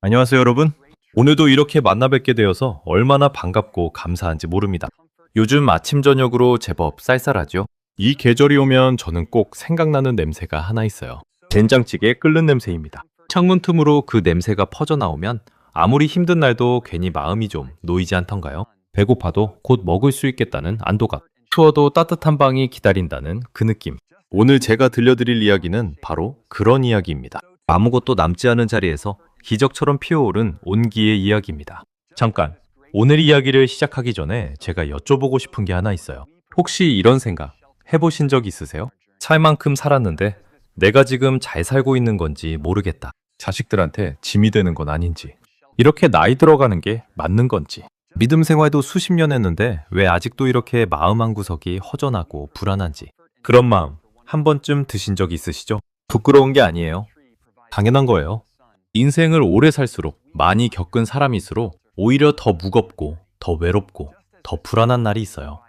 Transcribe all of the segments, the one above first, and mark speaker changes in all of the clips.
Speaker 1: 안녕하세요, 여러분. 오늘도 이렇게 만나 뵙게 되어서 얼마나 반갑고 감사한지 모릅니다. 요즘 아침 저녁으로 제법 쌀쌀하죠? 이 계절이 오면 저는 꼭 생각나는 냄새가 하나 있어요. 된장찌개 끓는 냄새입니다. 창문 틈으로 그 냄새가 퍼져나오면 아무리 힘든 날도 괜히 마음이 좀 놓이지 않던가요? 배고파도 곧 먹을 수 있겠다는 안도감. 추워도 따뜻한 방이 기다린다는 그 느낌. 오늘 제가 들려드릴 이야기는 바로 그런 이야기입니다. 아무것도 남지 않은 자리에서 기적처럼 피어오른 온기의 이야기입니다. 잠깐, 오늘 이야기를 시작하기 전에 제가 여쭤보고 싶은 게 하나 있어요. 혹시 이런 생각 해보신 적 있으세요? 살 만큼 살았는데 내가 지금 잘 살고 있는 건지 모르겠다. 자식들한테 짐이 되는 건 아닌지. 이렇게 나이 들어가는 게 맞는 건지. 믿음 생활도 수십 년 했는데 왜 아직도 이렇게 마음 한구석이 허전하고 불안한지. 그런 마음 한 번쯤 드신 적 있으시죠? 부끄러운 게 아니에요. 당연한 거예요. 인생을 오래 살수록 많이 겪은 사람일수록 오히려 더 무겁고 더 외롭고 더 불안한 날이 있어요.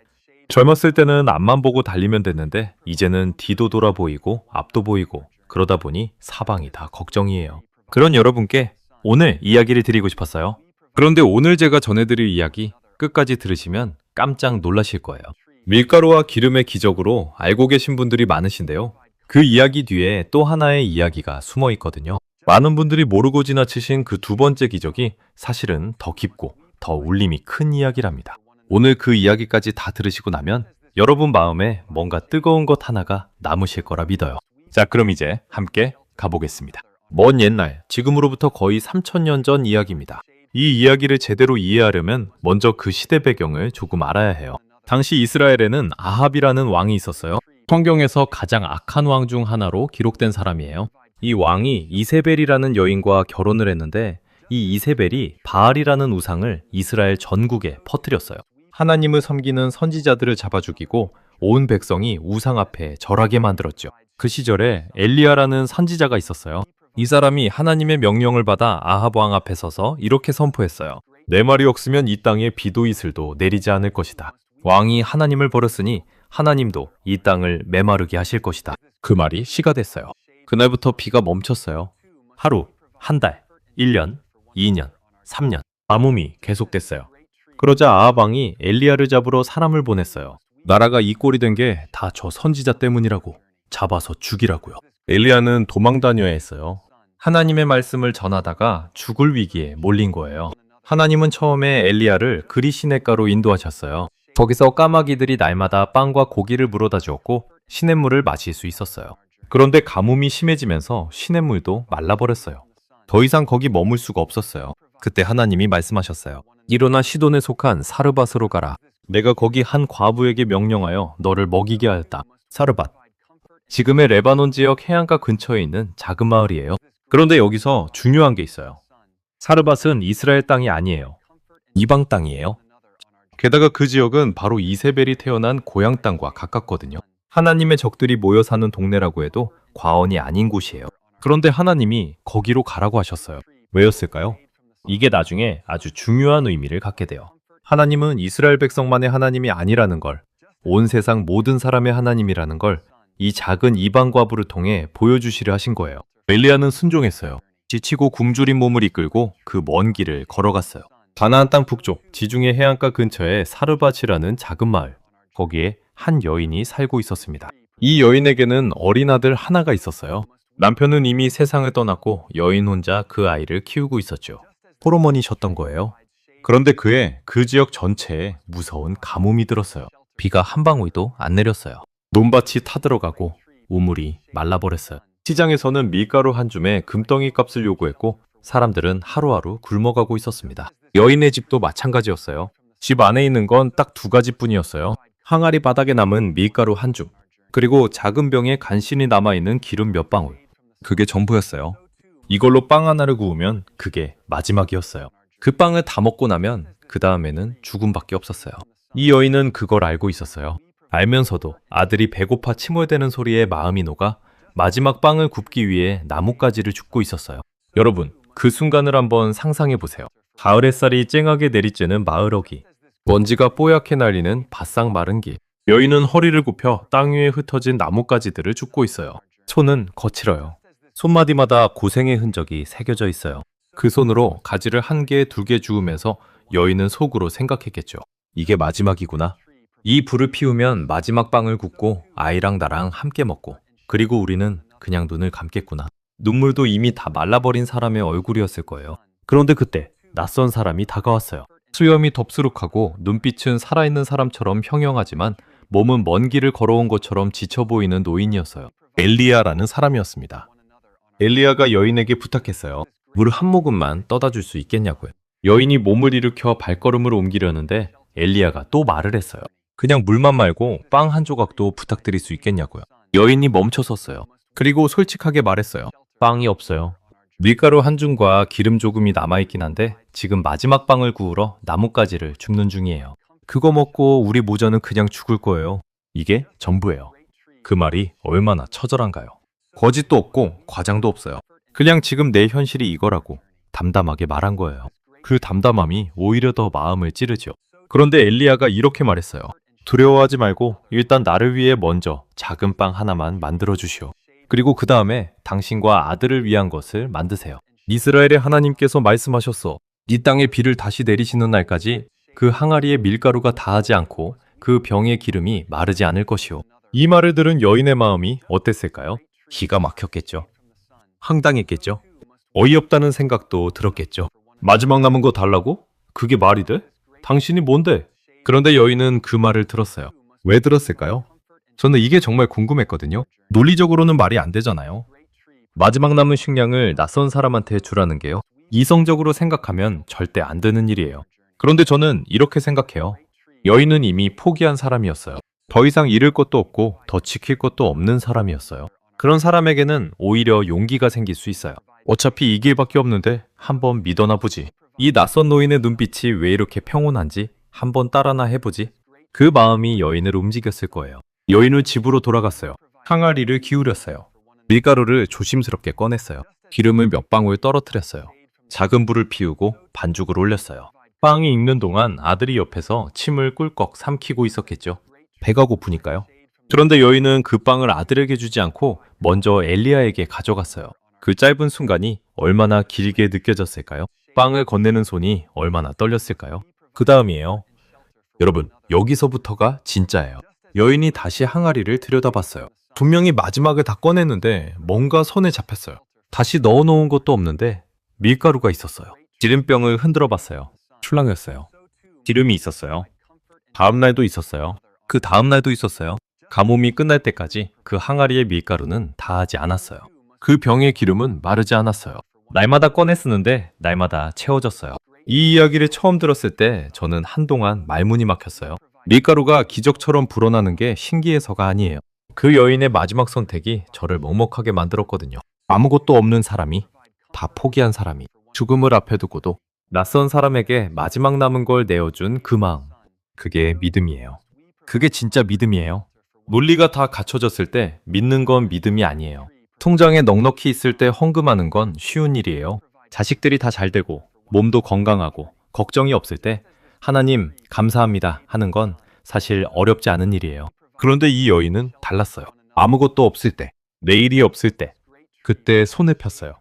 Speaker 1: 젊었을 때는 앞만 보고 달리면 됐는데 이제는 뒤도 돌아 보이고 앞도 보이고 그러다 보니 사방이 다 걱정이에요. 그런 여러분께 오늘 이야기를 드리고 싶었어요. 그런데 오늘 제가 전해드릴 이야기 끝까지 들으시면 깜짝 놀라실 거예요. 밀가루와 기름의 기적으로 알고 계신 분들이 많으신데요. 그 이야기 뒤에 또 하나의 이야기가 숨어 있거든요. 많은 분들이 모르고 지나치신 그 두 번째 기적이 사실은 더 깊고 더 울림이 큰 이야기랍니다. 오늘 그 이야기까지 다 들으시고 나면 여러분 마음에 뭔가 뜨거운 것 하나가 남으실 거라 믿어요. 자, 그럼 이제 함께 가보겠습니다. 먼 옛날, 지금으로부터 거의 3000년 전 이야기입니다. 이 이야기를 제대로 이해하려면 먼저 그 시대 배경을 조금 알아야 해요. 당시 이스라엘에는 아합이라는 왕이 있었어요. 성경에서 가장 악한 왕 중 하나로 기록된 사람이에요. 이 왕이 이세벨이라는 여인과 결혼을 했는데 이 이세벨이 바알이라는 우상을 이스라엘 전국에 퍼뜨렸어요. 하나님을 섬기는 선지자들을 잡아 죽이고 온 백성이 우상 앞에 절하게 만들었죠. 그 시절에 엘리야라는 선지자가 있었어요. 이 사람이 하나님의 명령을 받아 아합 왕 앞에 서서 이렇게 선포했어요. 내 말이 없으면 이 땅에 비도 이슬도 내리지 않을 것이다. 왕이 하나님을 버렸으니 하나님도 이 땅을 메마르게 하실 것이다. 그 말이 시가 됐어요. 그날부터 비가 멈췄어요. 하루, 한 달, 1년, 2년, 3년 가뭄이 계속됐어요. 그러자 아합 왕이 엘리야를 잡으러 사람을 보냈어요. 나라가 이 꼴이 된 게 다 저 선지자 때문이라고. 잡아서 죽이라고요. 엘리야는 도망 다녀야 했어요. 하나님의 말씀을 전하다가 죽을 위기에 몰린 거예요. 하나님은 처음에 엘리야를 그리 시냇가로 인도하셨어요. 거기서 까마귀들이 날마다 빵과 고기를 물어다 주었고 시냇물을 마실 수 있었어요. 그런데 가뭄이 심해지면서 시냇물도 말라버렸어요. 더 이상 거기 머물 수가 없었어요. 그때 하나님이 말씀하셨어요. 일어나 시돈에 속한 사르밧으로 가라. 내가 거기 한 과부에게 명령하여 너를 먹이게 하였다. 사르밧. 지금의 레바논 지역 해안가 근처에 있는 작은 마을이에요. 그런데 여기서 중요한 게 있어요. 사르밧은 이스라엘 땅이 아니에요. 이방 땅이에요. 게다가 그 지역은 바로 이세벨이 태어난 고향 땅과 가깝거든요. 하나님의 적들이 모여 사는 동네라고 해도 과언이 아닌 곳이에요. 그런데 하나님이 거기로 가라고 하셨어요. 왜였을까요? 이게 나중에 아주 중요한 의미를 갖게 돼요. 하나님은 이스라엘 백성만의 하나님이 아니라는 걸, 온 세상 모든 사람의 하나님이라는 걸 이 작은 이방 과부를 통해 보여주시려 하신 거예요. 엘리야는 순종했어요. 지치고 굶주린 몸을 이끌고 그 먼 길을 걸어갔어요. 가나안 땅 북쪽 지중해 해안가 근처에 사르밧이라는 작은 마을. 거기에 한 여인이 살고 있었습니다. 이 여인에게는 어린 아들 하나가 있었어요. 남편은 이미 세상을 떠났고 여인 혼자 그 아이를 키우고 있었죠. 호르몬이셨던 거예요. 그런데 그해 그 지역 전체에 무서운 가뭄이 들었어요. 비가 한 방울도 안 내렸어요. 논밭이 타들어가고 우물이 말라버렸어요. 시장에서는 밀가루 한 줌에 금덩이 값을 요구했고 사람들은 하루하루 굶어가고 있었습니다. 여인의 집도 마찬가지였어요. 집 안에 있는 건 딱 두 가지뿐이었어요. 항아리 바닥에 남은 밀가루 한 줌, 그리고 작은 병에 간신히 남아있는 기름 몇 방울. 그게 전부였어요. 이걸로 빵 하나를 구우면 그게 마지막이었어요. 그 빵을 다 먹고 나면 그 다음에는 죽음밖에 없었어요. 이 여인은 그걸 알고 있었어요. 알면서도 아들이 배고파 침몰대는 소리에 마음이 녹아 마지막 빵을 굽기 위해 나뭇가지를 줍고 있었어요. 여러분, 그 순간을 한번 상상해 보세요. 가을 햇살이 쨍하게 내리쬐는 마을 어귀, 먼지가 뽀얗게 날리는 바싹 마른 길. 여인은 허리를 굽혀 땅 위에 흩어진 나뭇가지들을 줍고 있어요. 손은 거칠어요. 손마디마다 고생의 흔적이 새겨져 있어요. 그 손으로 가지를 한 개, 두 개 주우면서 여인은 속으로 생각했겠죠. 이게 마지막이구나. 이 불을 피우면 마지막 빵을 굽고 아이랑 나랑 함께 먹고 그리고 우리는 그냥 눈을 감겠구나. 눈물도 이미 다 말라버린 사람의 얼굴이었을 거예요. 그런데 그때 낯선 사람이 다가왔어요. 수염이 덥수룩하고 눈빛은 살아있는 사람처럼 형형하지만 몸은 먼 길을 걸어온 것처럼 지쳐 보이는 노인이었어요. 엘리야라는 사람이었습니다. 엘리야가 여인에게 부탁했어요. 물 한 모금만 떠다 줄 수 있겠냐고요. 여인이 몸을 일으켜 발걸음을 옮기려는데 엘리야가 또 말을 했어요. 그냥 물만 말고 빵 한 조각도 부탁드릴 수 있겠냐고요. 여인이 멈춰섰어요. 그리고 솔직하게 말했어요. 빵이 없어요. 밀가루 한 줌과 기름 조금이 남아있긴 한데 지금 마지막 빵을 구우러 나뭇가지를 줍는 중이에요. 그거 먹고 우리 모자는 그냥 죽을 거예요. 이게 전부예요. 그 말이 얼마나 처절한가요? 거짓도 없고 과장도 없어요. 그냥 지금 내 현실이 이거라고 담담하게 말한 거예요. 그 담담함이 오히려 더 마음을 찌르죠. 그런데 엘리야가 이렇게 말했어요. 두려워하지 말고 일단 나를 위해 먼저 작은 빵 하나만 만들어 주시오. 그리고 그 다음에 당신과 아들을 위한 것을 만드세요. 이스라엘의 하나님께서 말씀하셨어. 이 땅에 비를 다시 내리시는 날까지 그 항아리에 밀가루가 닿지 않고 그 병의 기름이 마르지 않을 것이오. 이 말을 들은 여인의 마음이 어땠을까요? 기가 막혔겠죠. 황당했겠죠. 어이없다는 생각도 들었겠죠. 마지막 남은 거 달라고? 그게 말이 돼? 당신이 뭔데? 그런데 여인은 그 말을 들었어요. 왜 들었을까요? 저는 이게 정말 궁금했거든요. 논리적으로는 말이 안 되잖아요. 마지막 남은 식량을 낯선 사람한테 주라는 게요. 이성적으로 생각하면 절대 안 되는 일이에요. 그런데 저는 이렇게 생각해요. 여인은 이미 포기한 사람이었어요. 더 이상 잃을 것도 없고 더 지킬 것도 없는 사람이었어요. 그런 사람에게는 오히려 용기가 생길 수 있어요. 어차피 이 길밖에 없는데 한번 믿어나 보지. 이 낯선 노인의 눈빛이 왜 이렇게 평온한지 한번 따라나 해보지. 그 마음이 여인을 움직였을 거예요. 여인은 집으로 돌아갔어요. 항아리를 기울였어요. 밀가루를 조심스럽게 꺼냈어요. 기름을 몇 방울 떨어뜨렸어요. 작은 불을 피우고 반죽을 올렸어요. 빵이 익는 동안 아들이 옆에서 침을 꿀꺽 삼키고 있었겠죠. 배가 고프니까요. 그런데 여인은 그 빵을 아들에게 주지 않고 먼저 엘리야에게 가져갔어요. 그 짧은 순간이 얼마나 길게 느껴졌을까요? 빵을 건네는 손이 얼마나 떨렸을까요? 그 다음이에요. 여러분, 여기서부터가 진짜예요. 여인이 다시 항아리를 들여다봤어요. 분명히 마지막을 다 꺼냈는데 뭔가 손에 잡혔어요. 다시 넣어놓은 것도 없는데 밀가루가 있었어요. 기름병을 흔들어 봤어요. 출렁였어요. 기름이 있었어요. 다음날도 있었어요. 그 다음날도 있었어요. 가뭄이 끝날 때까지 그 항아리의 밀가루는 다하지 않았어요. 그 병의 기름은 마르지 않았어요. 날마다 꺼내 쓰는데 날마다 채워졌어요. 이 이야기를 처음 들었을 때 저는 한동안 말문이 막혔어요. 밀가루가 기적처럼 불어나는 게 신기해서가 아니에요. 그 여인의 마지막 선택이 저를 먹먹하게 만들었거든요. 아무것도 없는 사람이, 다 포기한 사람이, 죽음을 앞에 두고도 낯선 사람에게 마지막 남은 걸 내어준 그 마음. 그게 믿음이에요. 그게 진짜 믿음이에요. 논리가 다 갖춰졌을 때 믿는 건 믿음이 아니에요. 통장에 넉넉히 있을 때 헌금하는 건 쉬운 일이에요. 자식들이 다 잘 되고 몸도 건강하고 걱정이 없을 때 하나님 감사합니다 하는 건 사실 어렵지 않은 일이에요. 그런데 이 여인은 달랐어요. 아무것도 없을 때, 내일이 없을 때, 그때 손을 폈어요.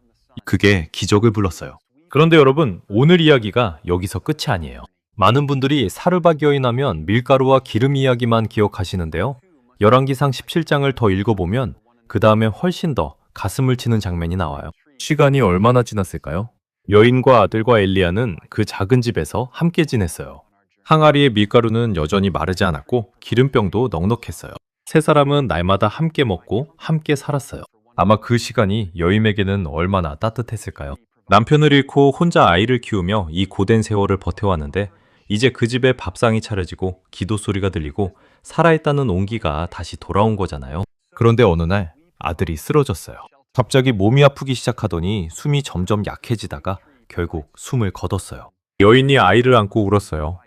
Speaker 1: 그게 기적을 불렀어요. 그런데 여러분, 오늘 이야기가 여기서 끝이 아니에요. 많은 분들이 사르밧 여인 하면 밀가루와 기름 이야기만 기억하시는데요. 열왕기상 17장을 더 읽어보면 그 다음에 훨씬 더 가슴을 치는 장면이 나와요. 시간이 얼마나 지났을까요? 여인과 아들과 엘리야는 그 작은 집에서 함께 지냈어요. 항아리의 밀가루는 여전히 마르지 않았고 기름병도 넉넉했어요. 세 사람은 날마다 함께 먹고 함께 살았어요. 아마 그 시간이 여인에게는 얼마나 따뜻했을까요? 남편을 잃고 혼자 아이를 키우며 이 고된 세월을 버텨왔는데 이제 그 집에 밥상이 차려지고 기도 소리가 들리고 살아있다는 온기가 다시 돌아온 거잖아요. 그런데 어느 날 아들이 쓰러졌어요. 갑자기 몸이 아프기 시작하더니 숨이 점점 약해지다가 결국 숨을 거뒀어요. 여인이 아이를 안고 울었어요.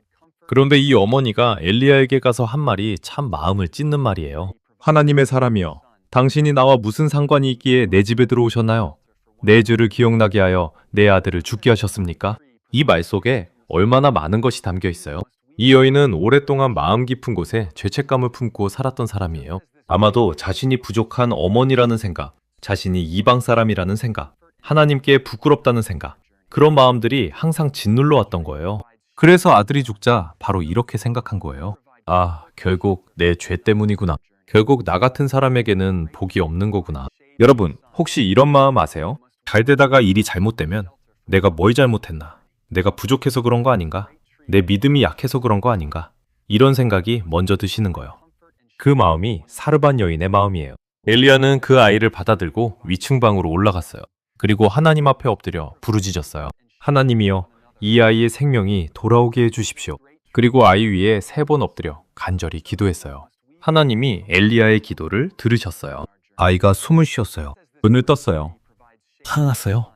Speaker 1: 그런데 이 어머니가 엘리야에게 가서 한 말이 참 마음을 찢는 말이에요. 하나님의 사람이여, 당신이 나와 무슨 상관이 있기에 내 집에 들어오셨나요? 내 죄를 기억나게 하여 내 아들을 죽게 하셨습니까? 이 말 속에 얼마나 많은 것이 담겨 있어요. 이 여인은 오랫동안 마음 깊은 곳에 죄책감을 품고 살았던 사람이에요. 아마도 자신이 부족한 어머니라는 생각, 자신이 이방 사람이라는 생각, 하나님께 부끄럽다는 생각, 그런 마음들이 항상 짓눌러 왔던 거예요. 그래서 아들이 죽자 바로 이렇게 생각한 거예요. 아, 결국 내 죄 때문이구나. 결국 나 같은 사람에게는 복이 없는 거구나. 여러분, 혹시 이런 마음 아세요? 잘 되다가 일이 잘못되면 내가 뭘 잘못했나? 내가 부족해서 그런 거 아닌가? 내 믿음이 약해서 그런 거 아닌가? 이런 생각이 먼저 드시는 거예요. 그 마음이 사르반 여인의 마음이에요. 엘리야는 그 아이를 받아들고 위층방으로 올라갔어요. 그리고 하나님 앞에 엎드려 부르짖었어요. 하나님이여, 이 아이의 생명이 돌아오게 해주십시오. 그리고 아이 위에 3번 엎드려 간절히 기도했어요. 하나님이 엘리야의 기도를 들으셨어요. 아이가 숨을 쉬었어요. 눈을 떴어요. 살아났어요.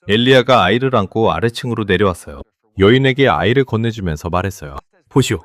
Speaker 1: 엘리야가 아이를 안고 아래층으로 내려왔어요. 여인에게 아이를 건네주면서 말했어요. 보시오,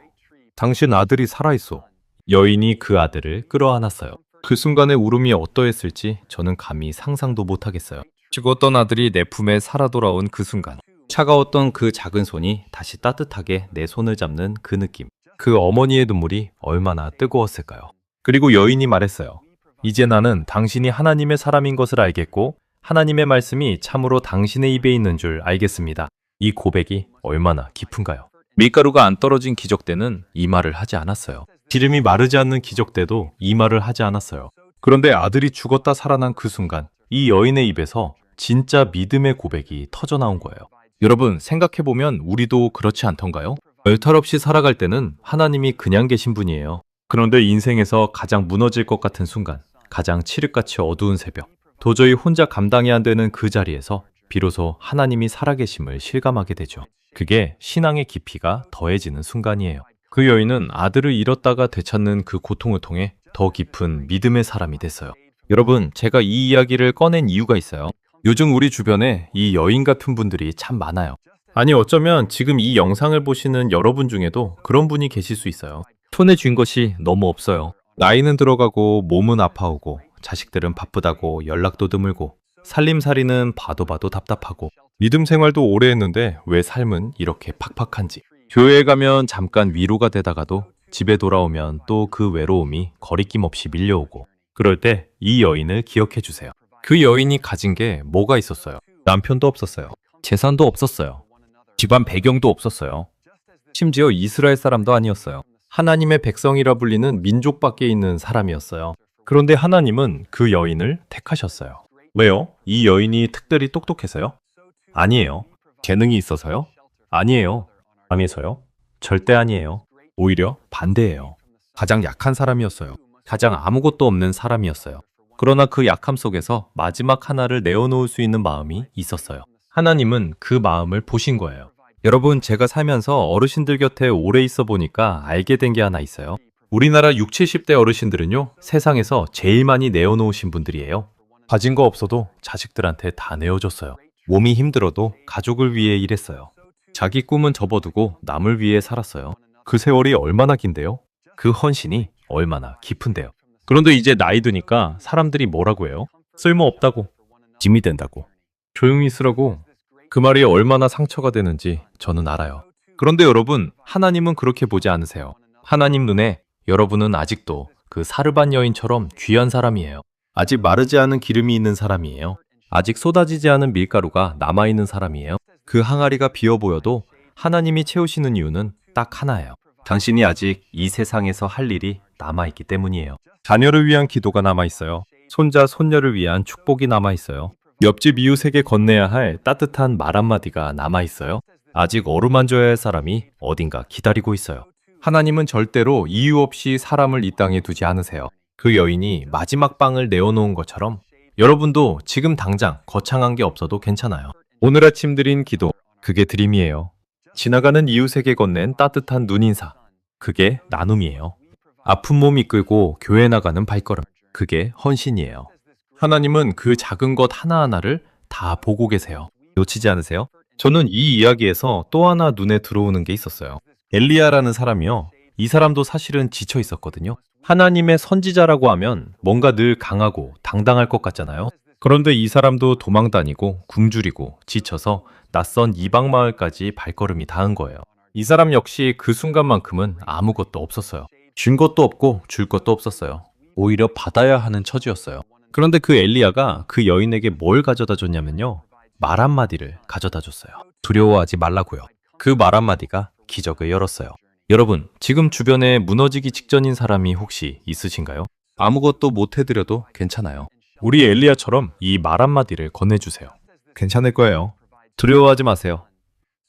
Speaker 1: 당신 아들이 살아있어. 여인이 그 아들을 끌어안았어요. 그 순간의 울음이 어떠했을지 저는 감히 상상도 못하겠어요. 죽었던 아들이 내 품에 살아 돌아온 그 순간, 차가웠던 그 작은 손이 다시 따뜻하게 내 손을 잡는 그 느낌, 그 어머니의 눈물이 얼마나 뜨거웠을까요? 그리고 여인이 말했어요. 이제 나는 당신이 하나님의 사람인 것을 알겠고 하나님의 말씀이 참으로 당신의 입에 있는 줄 알겠습니다. 이 고백이 얼마나 깊은가요? 밀가루가 안 떨어진 기적 때는 이 말을 하지 않았어요. 기름이 마르지 않는 기적 때도 이 말을 하지 않았어요. 그런데 아들이 죽었다 살아난 그 순간, 이 여인의 입에서 진짜 믿음의 고백이 터져나온 거예요. 여러분, 생각해보면 우리도 그렇지 않던가요? 별탈 없이 살아갈 때는 하나님이 그냥 계신 분이에요. 그런데 인생에서 가장 무너질 것 같은 순간, 가장 칠흑같이 어두운 새벽, 도저히 혼자 감당이 안 되는 그 자리에서 비로소 하나님이 살아계심을 실감하게 되죠. 그게 신앙의 깊이가 더해지는 순간이에요. 그 여인은 아들을 잃었다가 되찾는 그 고통을 통해 더 깊은 믿음의 사람이 됐어요. 여러분, 제가 이 이야기를 꺼낸 이유가 있어요. 요즘 우리 주변에 이 여인 같은 분들이 참 많아요. 아니, 어쩌면 지금 이 영상을 보시는 여러분 중에도 그런 분이 계실 수 있어요. 손에 쥔 것이 너무 없어요. 나이는 들어가고 몸은 아파오고 자식들은 바쁘다고 연락도 드물고 살림살이는 봐도 답답하고 믿음 생활도 오래 했는데 왜 삶은 이렇게 팍팍한지, 교회에 가면 잠깐 위로가 되다가도 집에 돌아오면 또 그 외로움이 거리낌 없이 밀려오고, 그럴 때 이 여인을 기억해 주세요. 그 여인이 가진 게 뭐가 있었어요? 남편도 없었어요. 재산도 없었어요. 집안 배경도 없었어요. 심지어 이스라엘 사람도 아니었어요. 하나님의 백성이라 불리는 민족 밖에 있는 사람이었어요. 그런데 하나님은 그 여인을 택하셨어요. 왜요? 이 여인이 특별히 똑똑해서요? 아니에요. 재능이 있어서요? 아니에요. 강해서요? 절대 아니에요. 오히려 반대예요. 가장 약한 사람이었어요. 가장 아무것도 없는 사람이었어요. 그러나 그 약함 속에서 마지막 하나를 내어놓을 수 있는 마음이 있었어요. 하나님은 그 마음을 보신 거예요. 여러분, 제가 살면서 어르신들 곁에 오래 있어 보니까 알게 된 게 하나 있어요. 우리나라 60, 70대 어르신들은요, 세상에서 제일 많이 내어놓으신 분들이에요. 가진 거 없어도 자식들한테 다 내어줬어요. 몸이 힘들어도 가족을 위해 일했어요. 자기 꿈은 접어두고 남을 위해 살았어요. 그 세월이 얼마나 긴데요? 그 헌신이 얼마나 깊은데요? 그런데 이제 나이 드니까 사람들이 뭐라고 해요? 쓸모없다고, 짐이 된다고, 조용히 있으라고. 그 말이 얼마나 상처가 되는지 저는 알아요. 그런데 여러분, 하나님은 그렇게 보지 않으세요. 하나님 눈에 여러분은 아직도 그 사르반 여인처럼 귀한 사람이에요. 아직 마르지 않은 기름이 있는 사람이에요. 아직 쏟아지지 않은 밀가루가 남아있는 사람이에요. 그 항아리가 비어 보여도 하나님이 채우시는 이유는 딱 하나예요. 당신이 아직 이 세상에서 할 일이 남아있기 때문이에요. 자녀를 위한 기도가 남아있어요. 손자, 손녀를 위한 축복이 남아있어요. 옆집 이웃에게 건네야 할 따뜻한 말 한마디가 남아있어요. 아직 어루만져야 할 사람이 어딘가 기다리고 있어요. 하나님은 절대로 이유 없이 사람을 이 땅에 두지 않으세요. 그 여인이 마지막 빵을 내어놓은 것처럼 여러분도 지금 당장 거창한 게 없어도 괜찮아요. 오늘 아침 드린 기도, 그게 드림이에요. 지나가는 이웃에게 건넨 따뜻한 눈인사, 그게 나눔이에요. 아픈 몸 이끌고 교회 나가는 발걸음, 그게 헌신이에요. 하나님은 그 작은 것 하나하나를 다 보고 계세요. 놓치지 않으세요? 저는 이 이야기에서 또 하나 눈에 들어오는 게 있었어요. 엘리야라는 사람이요. 이 사람도 사실은 지쳐 있었거든요. 하나님의 선지자라고 하면 뭔가 늘 강하고 당당할 것 같잖아요. 그런데 이 사람도 도망 다니고 굶주리고 지쳐서 낯선 이방 마을까지 발걸음이 닿은 거예요. 이 사람 역시 그 순간만큼은 아무것도 없었어요. 준 것도 없고 줄 것도 없었어요. 오히려 받아야 하는 처지였어요. 그런데 그 엘리야가 그 여인에게 뭘 가져다 줬냐면요. 말 한마디를 가져다 줬어요. 두려워하지 말라고요. 그 말 한마디가 기적을 열었어요. 여러분, 지금 주변에 무너지기 직전인 사람이 혹시 있으신가요? 아무것도 못 해드려도 괜찮아요. 우리 엘리야처럼 이 말 한마디를 건네주세요. 괜찮을 거예요. 두려워하지 마세요.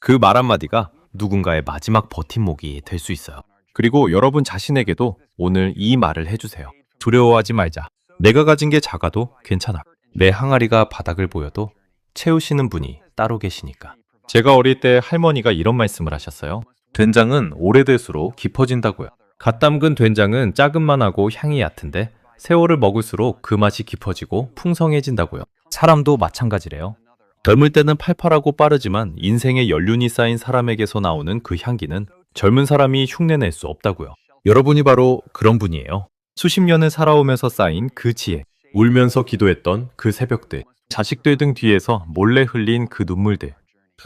Speaker 1: 그 말 한마디가 누군가의 마지막 버팀목이 될 수 있어요. 그리고 여러분 자신에게도 오늘 이 말을 해주세요. 두려워하지 말자. 내가 가진 게 작아도 괜찮아. 내 항아리가 바닥을 보여도 채우시는 분이 따로 계시니까. 제가 어릴 때 할머니가 이런 말씀을 하셨어요. 된장은 오래될수록 깊어진다고요. 갓 담근 된장은 짜금만 하고 향이 얕은데 세월을 먹을수록 그 맛이 깊어지고 풍성해진다고요. 사람도 마찬가지래요. 젊을 때는 팔팔하고 빠르지만 인생의 연륜이 쌓인 사람에게서 나오는 그 향기는 젊은 사람이 흉내낼 수 없다고요. 여러분이 바로 그런 분이에요. 수십 년을 살아오면서 쌓인 그 지혜, 울면서 기도했던 그 새벽들, 자식들 등 뒤에서 몰래 흘린 그 눈물들,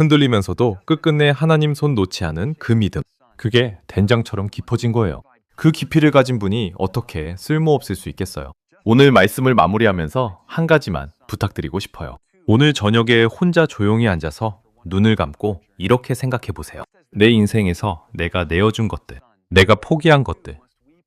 Speaker 1: 흔들리면서도 끝끝내 하나님 손 놓지 않은 그 믿음, 그게 된장처럼 깊어진 거예요. 그 깊이를 가진 분이 어떻게 쓸모없을 수 있겠어요. 오늘 말씀을 마무리하면서 한 가지만 부탁드리고 싶어요. 오늘 저녁에 혼자 조용히 앉아서 눈을 감고 이렇게 생각해 보세요. 내 인생에서 내가 내어준 것들, 내가 포기한 것들,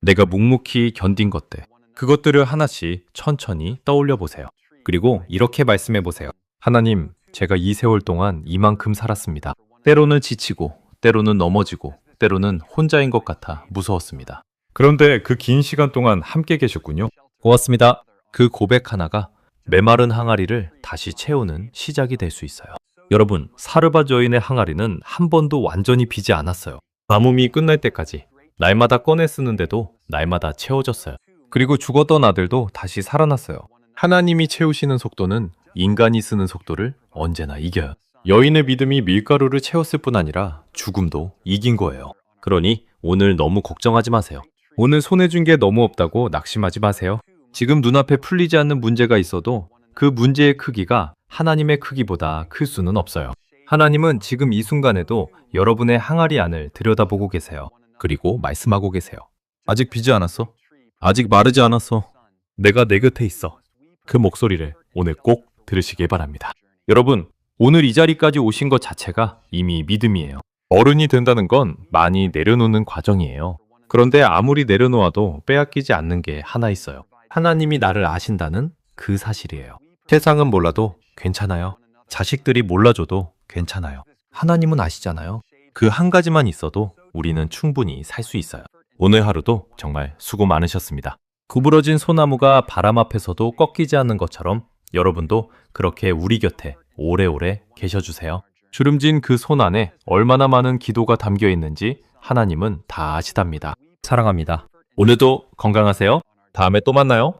Speaker 1: 내가 묵묵히 견딘 것들, 그것들을 하나씩 천천히 떠올려 보세요. 그리고 이렇게 말씀해 보세요. 하나님, 제가 이 세월 동안 이만큼 살았습니다. 때로는 지치고, 때로는 넘어지고, 때로는 혼자인 것 같아 무서웠습니다. 그런데 그 긴 시간 동안 함께 계셨군요. 고맙습니다. 그 고백 하나가 메마른 항아리를 다시 채우는 시작이 될 수 있어요. 여러분, 사르밧 여인의 항아리는 한 번도 완전히 비지 않았어요. 가뭄이 끝날 때까지 날마다 꺼내 쓰는데도 날마다 채워졌어요. 그리고 죽었던 아들도 다시 살아났어요. 하나님이 채우시는 속도는 인간이 쓰는 속도를 언제나 이겨요. 여인의 믿음이 밀가루를 채웠을 뿐 아니라 죽음도 이긴 거예요. 그러니 오늘 너무 걱정하지 마세요. 오늘 손에 준 게 너무 없다고 낙심하지 마세요. 지금 눈앞에 풀리지 않는 문제가 있어도 그 문제의 크기가 하나님의 크기보다 클 수는 없어요. 하나님은 지금 이 순간에도 여러분의 항아리 안을 들여다보고 계세요. 그리고 말씀하고 계세요. 아직 비지 않았어? 아직 마르지 않았어. 내가 내 곁에 있어. 그 목소리를 오늘 꼭 들으시길 바랍니다. 여러분, 오늘 이 자리까지 오신 것 자체가 이미 믿음이에요. 어른이 된다는 건 많이 내려놓는 과정이에요. 그런데 아무리 내려놓아도 빼앗기지 않는 게 하나 있어요. 하나님이 나를 아신다는 그 사실이에요. 세상은 몰라도 괜찮아요. 자식들이 몰라줘도 괜찮아요. 하나님은 아시잖아요. 그 한 가지만 있어도 우리는 충분히 살 수 있어요. 오늘 하루도 정말 수고 많으셨습니다. 구부러진 소나무가 바람 앞에서도 꺾이지 않는 것처럼 여러분도 그렇게 우리 곁에 오래오래 계셔주세요. 주름진 그 손 안에 얼마나 많은 기도가 담겨 있는지 하나님은 다 아시답니다. 사랑합니다. 오늘도 건강하세요. 다음에 또 만나요.